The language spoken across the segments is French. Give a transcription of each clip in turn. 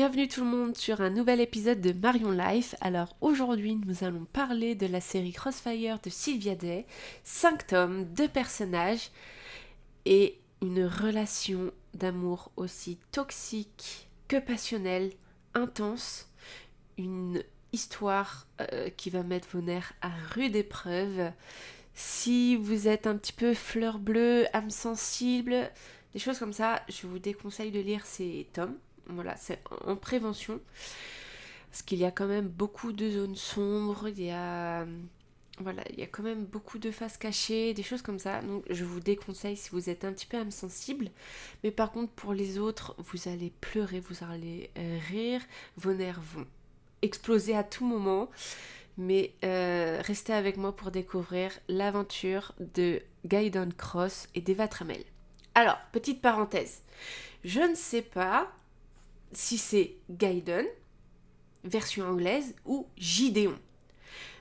bienvenue tout le monde sur un nouvel épisode de Marion Life. Alors aujourd'hui nous allons parler de la série Crossfire de Sylvia Day, 5 tomes, 2 personnages et une relation d'amour aussi toxique que passionnelle, intense, une histoire qui va mettre vos nerfs à rude épreuve. Si vous êtes un petit peu fleur bleue, âme sensible, des choses comme ça, je vous déconseille de lire ces tomes. Voilà, c'est en prévention. Parce qu'il y a quand même beaucoup de zones sombres, il y a quand même beaucoup de faces cachées, des choses comme ça. Donc je vous déconseille si vous êtes un petit peu âme sensible. Mais par contre, pour les autres, vous allez pleurer, vous allez rire, vos nerfs vont exploser à tout moment. Mais restez avec moi pour découvrir l'aventure de Gaiden Cross et d'Eva Trammell. Alors, petite parenthèse. Je ne sais pas si c'est Gaiden, version anglaise, ou Gideon.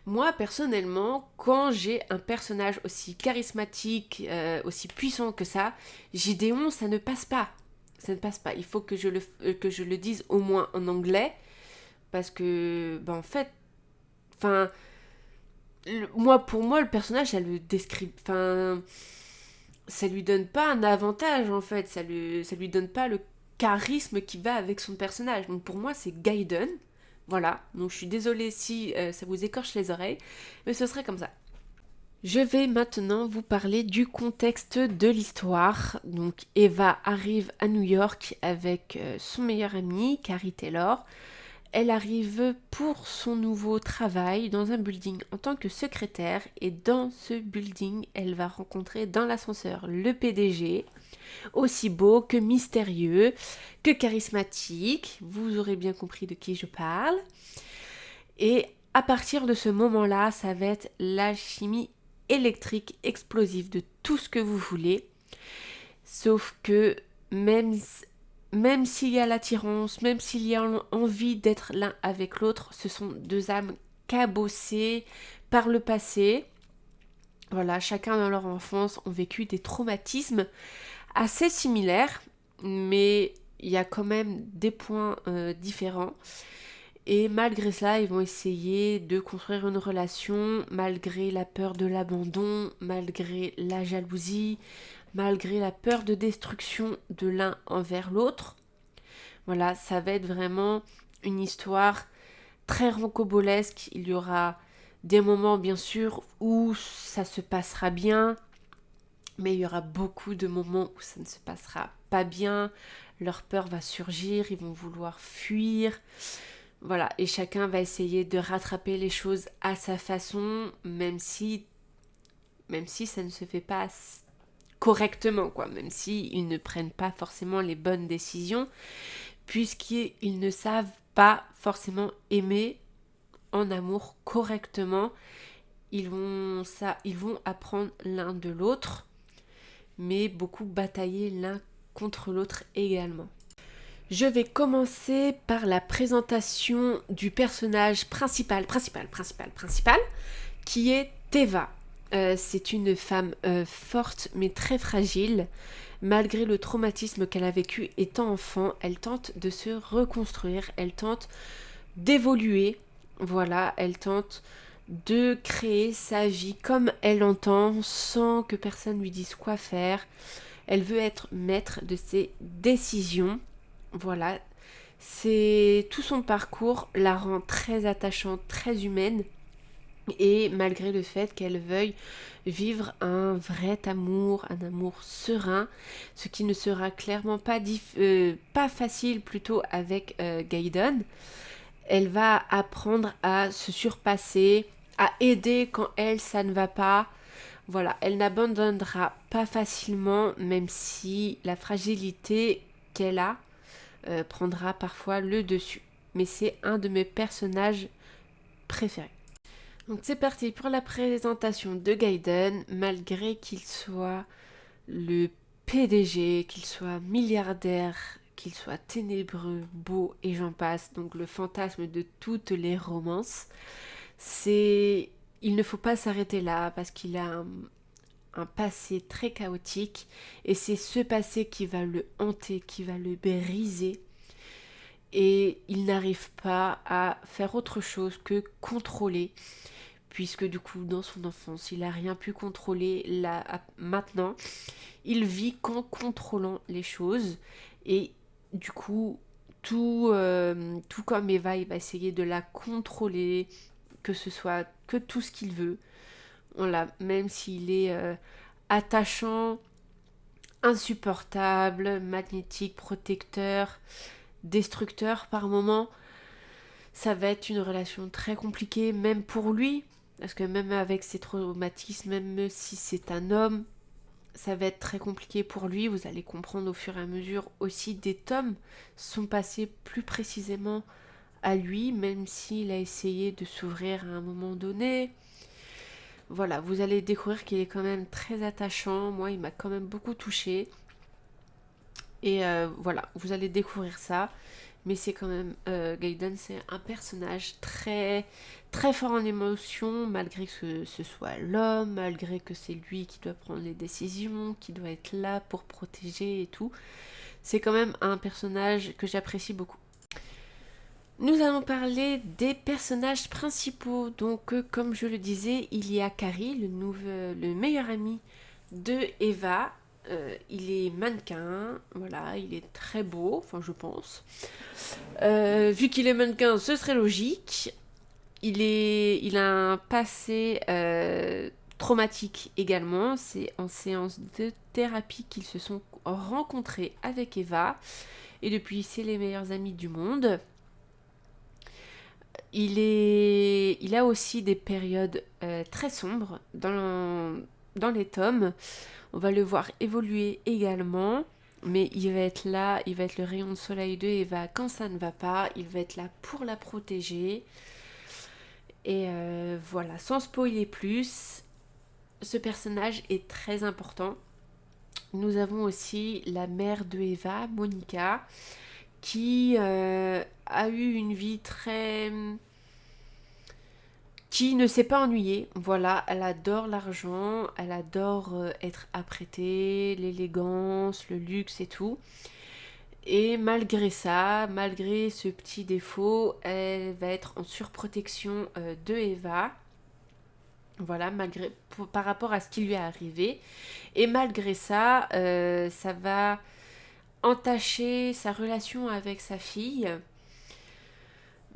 Moi, personnellement, quand j'ai un personnage aussi charismatique, aussi puissant que ça, Gideon, ça ne passe pas. Ça ne passe pas. Il faut que je le dise au moins en anglais, parce que, en fait, pour moi, le personnage, ça le décrit... ça lui donne pas un avantage, en fait. Ça lui donne pas le charisme qui va avec son personnage. Donc pour moi, c'est Gaiden. Voilà. Donc je suis désolée si ça vous écorche les oreilles, mais ce serait comme ça. Je vais maintenant vous parler du contexte de l'histoire. Donc Eva arrive à New York avec son meilleur ami, Carrie Taylor. Elle arrive pour son nouveau travail dans un building en tant que secrétaire et dans ce building, elle va rencontrer dans l'ascenseur le PDG, aussi beau que mystérieux, que charismatique. Vous aurez bien compris de qui je parle. Et à partir de ce moment-là, ça va être la chimie électrique explosive de tout ce que vous voulez. Sauf que même s'il y a l'attirance, même s'il y a envie d'être l'un avec l'autre, ce sont deux âmes cabossées par le passé. Voilà, chacun dans leur enfance ont vécu des traumatismes assez similaires, mais il y a quand même des points différents. Et malgré cela, ils vont essayer de construire une relation malgré la peur de l'abandon, malgré la jalousie, malgré la peur de destruction de l'un envers l'autre. Voilà, ça va être vraiment une histoire très rocambolesque. Il y aura des moments, bien sûr, où ça se passera bien, mais il y aura beaucoup de moments où ça ne se passera pas bien. Leur peur va surgir, ils vont vouloir fuir. Voilà, et chacun va essayer de rattraper les choses à sa façon, même si ça ne se fait pas correctement, quoi, même si ils ne prennent pas forcément les bonnes décisions, puisqu'ils ne savent pas forcément aimer en amour correctement. Ils vont apprendre l'un de l'autre, mais beaucoup batailler l'un contre l'autre également. Je vais commencer par la présentation du personnage principal, qui est Teva. C'est une femme forte mais très fragile. Malgré le traumatisme qu'elle a vécu étant enfant, elle tente de se reconstruire, elle tente d'évoluer. Voilà, elle tente de créer sa vie comme elle l'entend, sans que personne lui dise quoi faire. Elle veut être maître de ses décisions. Voilà, c'est tout son parcours la rend très attachante, très humaine. Et malgré le fait qu'elle veuille vivre un vrai amour, un amour serein, ce qui ne sera clairement pas facile plutôt avec Gaiden, elle va apprendre à se surpasser, à aider quand ça ne va pas. Voilà, elle n'abandonnera pas facilement, même si la fragilité qu'elle a prendra parfois le dessus. Mais c'est un de mes personnages préférés. Donc c'est parti pour la présentation de Gaiden. Malgré qu'il soit le PDG, qu'il soit milliardaire, qu'il soit ténébreux, beau et j'en passe, donc le fantasme de toutes les romances, il ne faut pas s'arrêter là parce qu'il a un passé très chaotique et c'est ce passé qui va le hanter, qui va le briser. et il n'arrive pas à faire autre chose que contrôler, puisque du coup dans son enfance il n'a rien pu contrôler. Là, maintenant il vit qu'en contrôlant les choses, et du coup tout comme Eva, il va essayer de la contrôler, que ce soit que tout ce qu'il veut. Voilà, même s'il est attachant, insupportable, magnétique, protecteur, destructeur par moment, ça va être une relation très compliquée, même pour lui, parce que même avec ses traumatismes, même si c'est un homme, ça va être très compliqué pour lui. Vous allez comprendre au fur et à mesure aussi des tomes sont passés plus précisément à lui, même s'il a essayé de s'ouvrir à un moment donné. Voilà, vous allez découvrir qu'il est quand même très attachant. Moi, il m'a quand même beaucoup touchée. Et voilà, vous allez découvrir ça. Mais c'est quand même, Gaiden, c'est un personnage très, très fort en émotion, malgré que ce soit l'homme, malgré que c'est lui qui doit prendre les décisions, qui doit être là pour protéger et tout. C'est quand même un personnage que j'apprécie beaucoup. Nous allons parler des personnages principaux. Donc, comme je le disais, il y a Carrie, le meilleur ami de Eva. Il est mannequin, voilà, il est très beau, enfin je pense. Vu qu'il est mannequin, ce serait logique. Il a un passé traumatique également. C'est en séance de thérapie qu'ils se sont rencontrés avec Eva. Et depuis, c'est les meilleurs amis du monde. Il a aussi des périodes très sombres dans les tomes. On va le voir évoluer également, mais il va être là, il va être le rayon de soleil de Eva quand ça ne va pas, il va être là pour la protéger. Et voilà, sans spoiler plus, ce personnage est très important. Nous avons aussi la mère de Eva, Monica, qui a eu une vie qui ne s'est pas ennuyée. Voilà, elle adore l'argent, elle adore être apprêtée, l'élégance, le luxe et tout. Et malgré ça, malgré ce petit défaut, elle va être en surprotection de Eva. Voilà, par rapport à ce qui lui est arrivé. Et malgré ça, ça va entacher sa relation avec sa fille.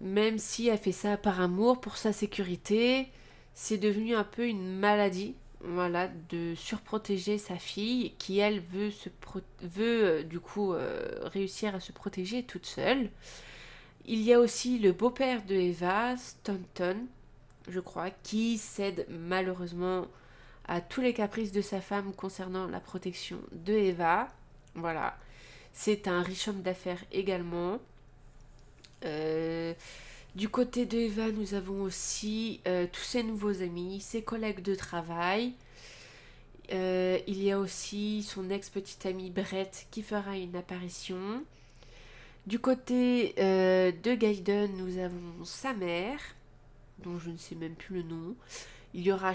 Même si elle fait ça par amour, pour sa sécurité, c'est devenu un peu une maladie, voilà, de surprotéger sa fille, qui elle veut du coup réussir à se protéger toute seule. Il y a aussi le beau-père de Eva, Stanton, je crois, qui cède malheureusement à tous les caprices de sa femme concernant la protection de Eva. Voilà, c'est un riche homme d'affaires également. Du côté de Eva, nous avons aussi tous ses nouveaux amis, ses collègues de travail. Il y a aussi son ex-petite amie Brett qui fera une apparition. Du côté de Gaiden, nous avons sa mère, dont je ne sais même plus le nom. Il y aura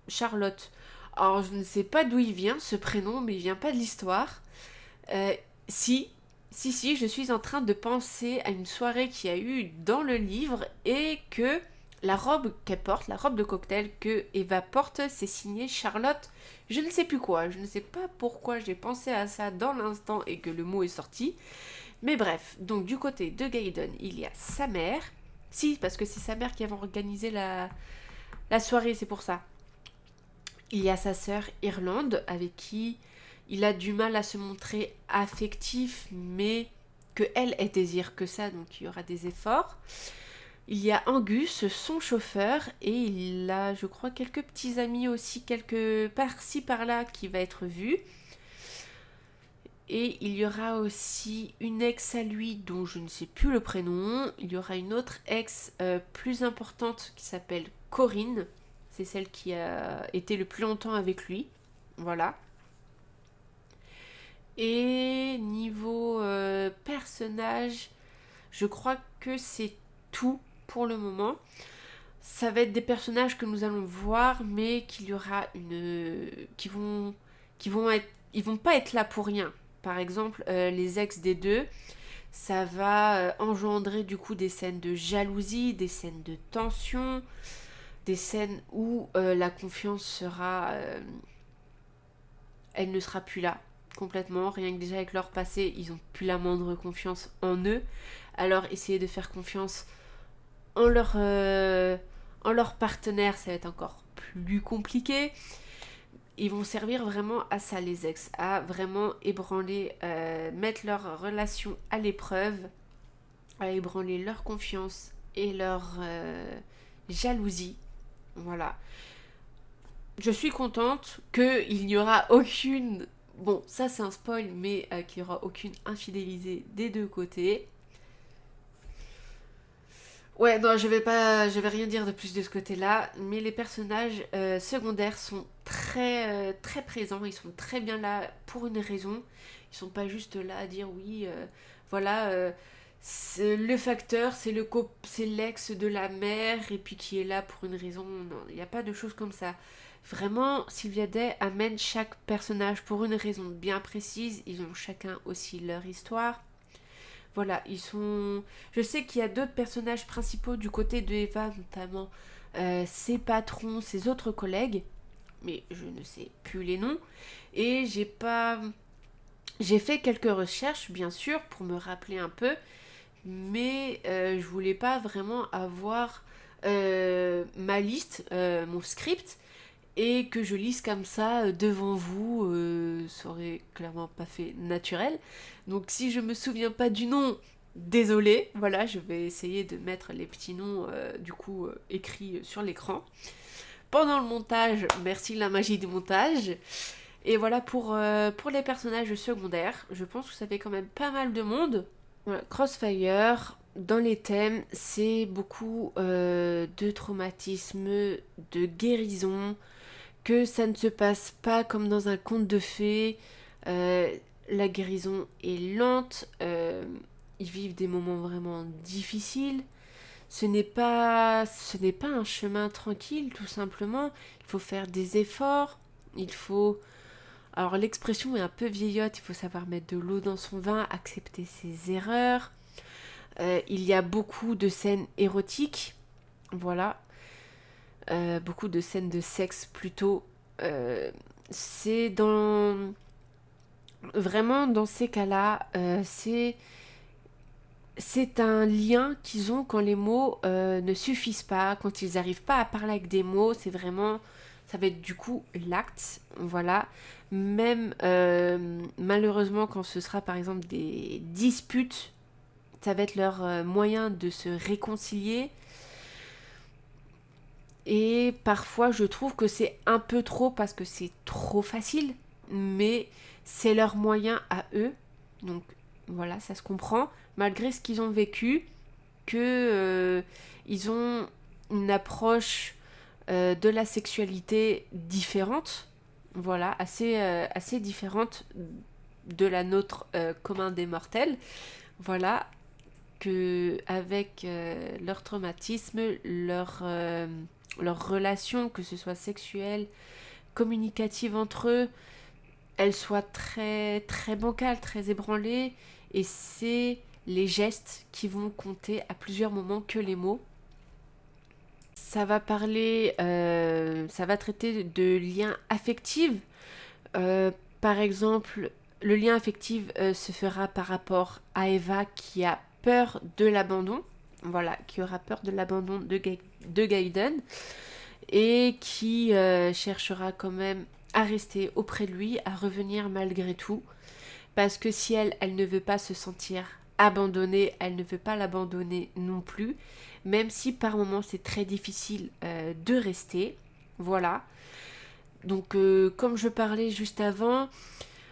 Charlotte. Alors, je ne sais pas d'où il vient ce prénom, mais il vient pas de l'histoire. Euh, si, si, je suis en train de penser à une soirée qu'il y a eu dans le livre et que la robe qu'elle porte, la robe de cocktail que Eva porte, c'est signé Charlotte. Je ne sais plus quoi, je ne sais pas pourquoi j'ai pensé à ça dans l'instant et que le mot est sorti. Mais bref, donc du côté de Gaiden, il y a sa mère. Si, parce que c'est sa mère qui avait organisé la soirée, c'est pour ça. Il y a sa sœur Irlande, avec qui il a du mal à se montrer affectif, mais que elle désire que ça, donc il y aura des efforts. Il y a Angus, son chauffeur, et il a, je crois, quelques petits amis aussi, quelques par-ci par-là qui va être vu. Et il y aura aussi une ex à lui dont je ne sais plus le prénom. Il y aura une autre ex plus importante qui s'appelle Corinne. C'est celle qui a été le plus longtemps avec lui. Voilà. Et niveau personnage, je crois que c'est tout pour le moment. Ça va être des personnages que nous allons voir, mais qu'il y aura qui vont pas être là pour rien. Par exemple, les ex des deux, Ça va engendrer du coup des scènes de jalousie, des scènes de tension, des scènes où la confiance sera... elle ne sera plus là complètement. Rien que déjà avec leur passé, ils n'ont plus la moindre confiance en eux. Alors essayer de faire confiance en leur partenaire, ça va être encore plus compliqué. Ils vont servir vraiment à ça, les ex, à vraiment ébranler, mettre leur relation à l'épreuve, à ébranler leur confiance et leur jalousie. Voilà. Je suis contente qu'il n'y aura aucune... Bon, ça c'est un spoil, mais qu'il n'y aura aucune infidélité des deux côtés. Ouais, non, je vais rien dire de plus de ce côté-là, mais les personnages secondaires sont très présents, ils sont très bien là pour une raison. Ils sont pas juste là à dire oui, voilà, le facteur, c'est l'ex de la mère et puis qui est là pour une raison. Non, il n'y a pas de choses comme ça. Vraiment, Sylvia Day amène chaque personnage pour une raison bien précise. Ils ont chacun aussi leur histoire. Voilà, ils sont... Je sais qu'il y a d'autres personnages principaux du côté de Eva, notamment ses patrons, ses autres collègues, mais je ne sais plus les noms. Et j'ai pas... J'ai fait quelques recherches, bien sûr, pour me rappeler un peu, mais je voulais pas vraiment avoir ma liste, mon script, et que je lise comme ça devant vous, ça aurait clairement pas fait naturel. Donc si je me souviens pas du nom, désolé, voilà, je vais essayer de mettre les petits noms du coup écrits sur l'écran. Pendant le montage, merci la magie du montage. Et voilà pour les personnages secondaires, je pense que ça fait quand même pas mal de monde. Voilà, Crossfire, dans les thèmes, c'est beaucoup de traumatisme, de guérison, que ça ne se passe pas comme dans un conte de fées. La guérison est lente. Ils vivent des moments vraiment difficiles. Ce n'est pas un chemin tranquille, tout simplement. Il faut faire des efforts. Il faut... Alors l'expression est un peu vieillotte. Il faut savoir mettre de l'eau dans son vin, accepter ses erreurs. Il y a beaucoup de scènes érotiques. Voilà. Beaucoup de scènes de sexe plutôt. C'est dans... Vraiment, dans ces cas-là, c'est un lien qu'ils ont quand les mots ne suffisent pas, quand ils n'arrivent pas à parler avec des mots. C'est vraiment... Ça va être du coup l'acte, voilà. Même malheureusement, quand ce sera par exemple des disputes, ça va être leur moyen de se réconcilier. Et parfois, je trouve que c'est un peu trop parce que c'est trop facile, mais c'est leur moyen à eux. Donc voilà, ça se comprend. Malgré ce qu'ils ont vécu, que ils ont une approche de la sexualité différente, voilà, assez différente de la nôtre commun des mortels. Voilà, que avec leur traumatisme, leur relation, que ce soit sexuelle, communicative entre eux, elle soit très bancale, très ébranlée, et c'est les gestes qui vont compter à plusieurs moments que les mots. Ça va parler, ça va traiter de liens affectifs. Par exemple, le lien affectif se fera par rapport à Eva qui a peur de l'abandon. Voilà, qui aura peur de l'abandon de Gaiden et qui cherchera quand même à rester auprès de lui, à revenir malgré tout. Parce que si elle ne veut pas se sentir abandonnée, elle ne veut pas l'abandonner non plus. Même si par moments c'est très difficile de rester. Voilà. Donc comme je parlais juste avant,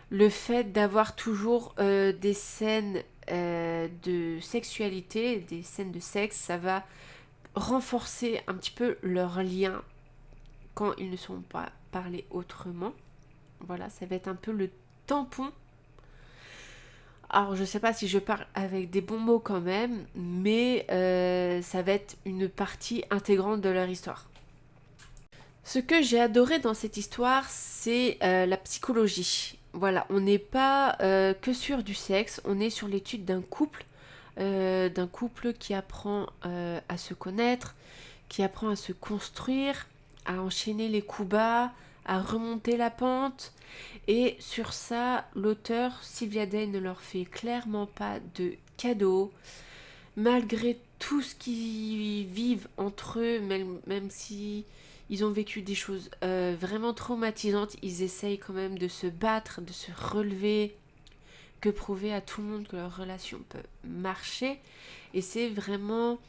le fait d'avoir toujours des scènes de sexualité, des scènes de sexe, ça va renforcer un petit peu leur lien quand ils ne sont pas parlés autrement. Voilà, ça va être un peu le tampon. Alors, je sais pas si je parle avec des bons mots quand même, mais ça va être une partie intégrante de leur histoire. Ce que j'ai adoré dans cette histoire, c'est la psychologie. Voilà, on n'est pas que sur du sexe, on est sur l'étude d'un couple, d'un couple qui apprend à se connaître, qui apprend à se construire, à enchaîner les coups bas, à remonter la pente. Et sur ça, l'auteur Sylvia Day ne leur fait clairement pas de cadeaux. Malgré tout ce qu'ils vivent entre eux, même si ils ont vécu des choses vraiment traumatisantes, ils essayent quand même de se battre, de se relever, que prouver à tout le monde que leur relation peut marcher. Et c'est vraiment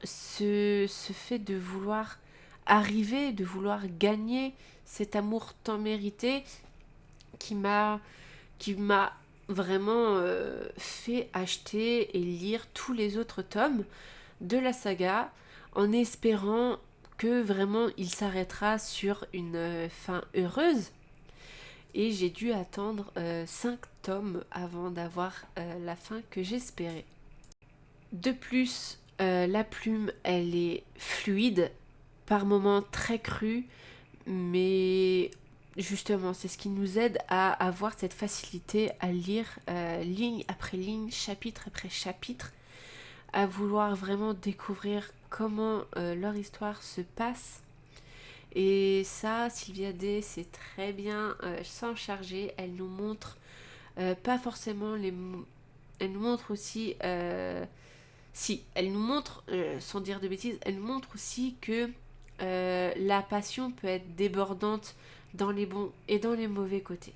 ce fait de vouloir arriver, de vouloir gagner cet amour tant mérité qui m'a vraiment fait acheter et lire tous les autres tomes de la saga en espérant que vraiment il s'arrêtera sur une fin heureuse. Et j'ai dû attendre 5 tomes avant d'avoir la fin que j'espérais. De plus, la plume, elle est fluide, par moments très crue, mais justement, c'est ce qui nous aide à avoir cette facilité à lire ligne après ligne, chapitre après chapitre, à vouloir vraiment découvrir comment leur histoire se passe. Et ça, Sylvia Day, c'est très bien s'en charger. Elle nous montre pas forcément les... Elle nous montre aussi... Si, elle nous montre, sans dire de bêtises, elle nous montre aussi que la passion peut être débordante dans les bons et dans les mauvais côtés.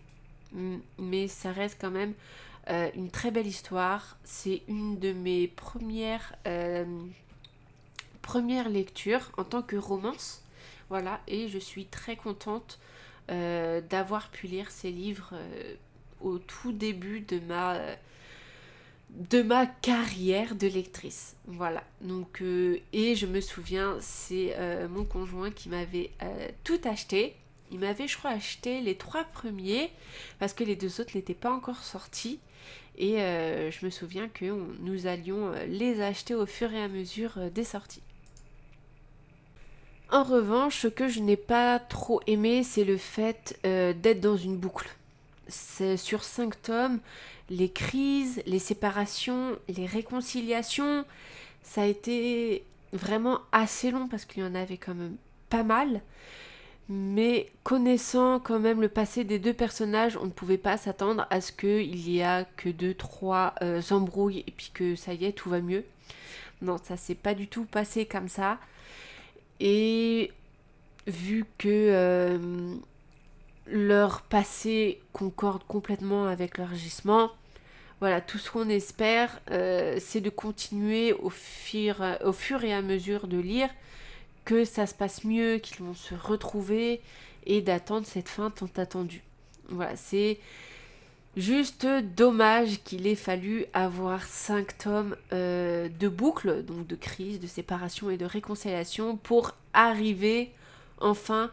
Mais ça reste quand même une très belle histoire. C'est une de mes premières lectures en tant que romance. Voilà, et je suis très contente d'avoir pu lire ces livres au tout début de ma carrière de lectrice. Voilà. Donc, et je me souviens, c'est mon conjoint qui m'avait tout acheté. Il m'avait, je crois, acheté les 3 premiers parce que les 2 autres n'étaient pas encore sortis. Et je me souviens que nous allions les acheter au fur et à mesure des sorties. En revanche, ce que je n'ai pas trop aimé, c'est le fait d'être dans une boucle. C'est sur 5 tomes, les crises, les séparations, les réconciliations, ça a été vraiment assez long parce qu'il y en avait quand même pas mal. Mais connaissant quand même le passé des 2 personnages, on ne pouvait pas s'attendre à ce qu'il y a que 2-3 embrouilles et puis que ça y est, tout va mieux. Non, ça s'est pas du tout passé comme ça. Et vu que leur passé concorde complètement avec leur gisement, voilà, tout ce qu'on espère, c'est de continuer au fur et à mesure de lire, que ça se passe mieux, qu'ils vont se retrouver et d'attendre cette fin tant attendue. Voilà, c'est juste dommage qu'il ait fallu avoir 5 tomes de boucle, donc de crise, de séparation et de réconciliation pour arriver enfin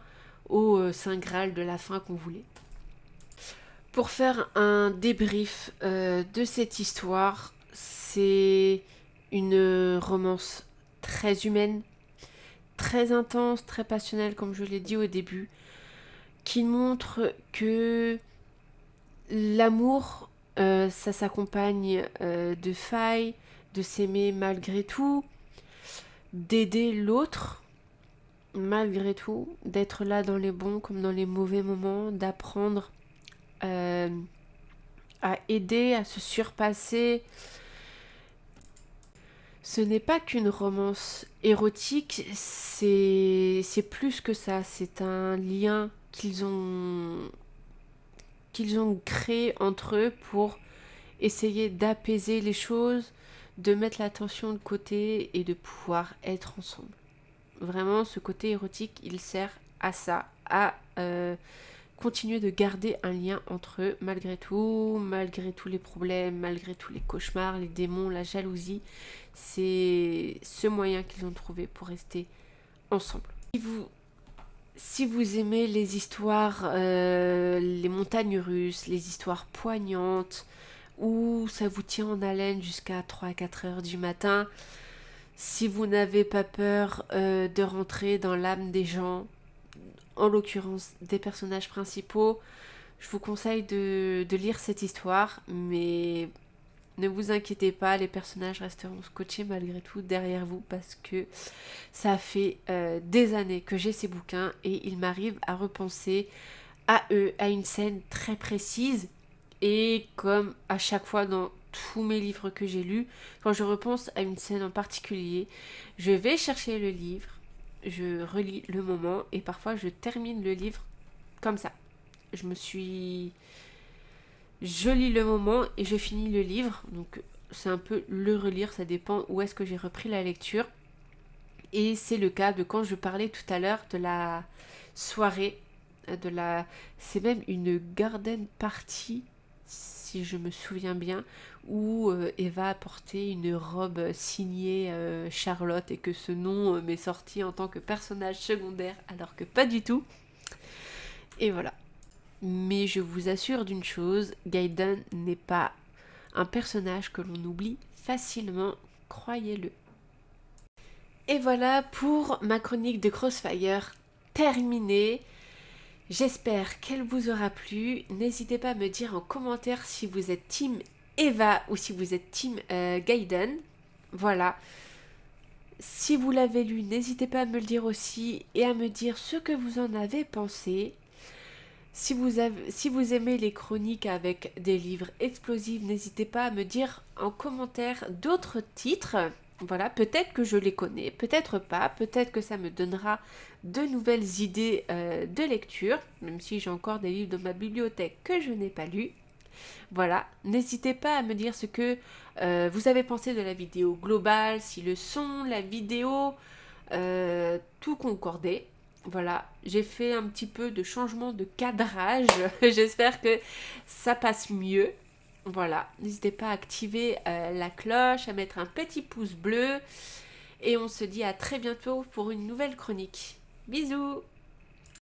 au Saint Graal de la fin qu'on voulait. Pour faire un débrief de cette histoire, c'est une romance très humaine, très intense, très passionnelle, comme je l'ai dit au début, qui montre que l'amour, ça s'accompagne de failles, de s'aimer malgré tout, d'aider l'autre malgré tout, d'être là dans les bons comme dans les mauvais moments, d'apprendre euh, à aider, à se surpasser. Ce n'est pas qu'une romance érotique, c'est plus que ça. C'est un lien qu'ils ont créé entre eux pour essayer d'apaiser les choses, de mettre la tension de côté et de pouvoir être ensemble. Vraiment, ce côté érotique, il sert à ça, à continuer de garder un lien entre eux malgré tous les problèmes, malgré tous les cauchemars, les démons, la jalousie. C'est ce moyen qu'ils ont trouvé pour rester ensemble. Si vous aimez les histoires, les montagnes russes, les histoires poignantes, où ça vous tient en haleine jusqu'à 3-4 heures du matin, si vous n'avez pas peur de rentrer dans l'âme des gens, en l'occurrence des personnages principaux, je vous conseille de lire cette histoire, mais Ne vous inquiétez pas, les personnages resteront scotchés malgré tout derrière vous parce que ça fait des années que j'ai ces bouquins et il m'arrive à repenser à eux, à une scène très précise. Et comme à chaque fois dans tous mes livres que j'ai lus, quand je repense à une scène en particulier, je vais chercher le livre, je relis le moment et parfois je termine le livre comme ça. Je lis le moment et je finis le livre. Donc c'est un peu le relire, ça dépend où est-ce que j'ai repris la lecture. Et c'est le cas de quand je parlais tout à l'heure de la soirée, c'est même une garden party, si je me souviens bien, où Eva a porté une robe signée Charlotte et que ce nom m'est sorti en tant que personnage secondaire, alors que pas du tout. Et voilà. Mais je vous assure d'une chose, Gaiden n'est pas un personnage que l'on oublie facilement, croyez-le. Et voilà pour ma chronique de Crossfire terminée. J'espère qu'elle vous aura plu. N'hésitez pas à me dire en commentaire si vous êtes team Eva ou si vous êtes team Gaiden. Voilà. Si vous l'avez lu, n'hésitez pas à me le dire aussi et à me dire ce que vous en avez pensé. Si vous aimez les chroniques avec des livres explosifs, n'hésitez pas à me dire en commentaire d'autres titres. Voilà, peut-être que je les connais, peut-être pas, peut-être que ça me donnera de nouvelles idées de lecture, même si j'ai encore des livres dans ma bibliothèque que je n'ai pas lus. Voilà, n'hésitez pas à me dire ce que vous avez pensé de la vidéo globale, si le son, la vidéo, tout concordait. Voilà, j'ai fait un petit peu de changement de cadrage. J'espère que ça passe mieux. Voilà, n'hésitez pas à activer la cloche, à mettre un petit pouce bleu. Et on se dit à très bientôt pour une nouvelle chronique. Bisous!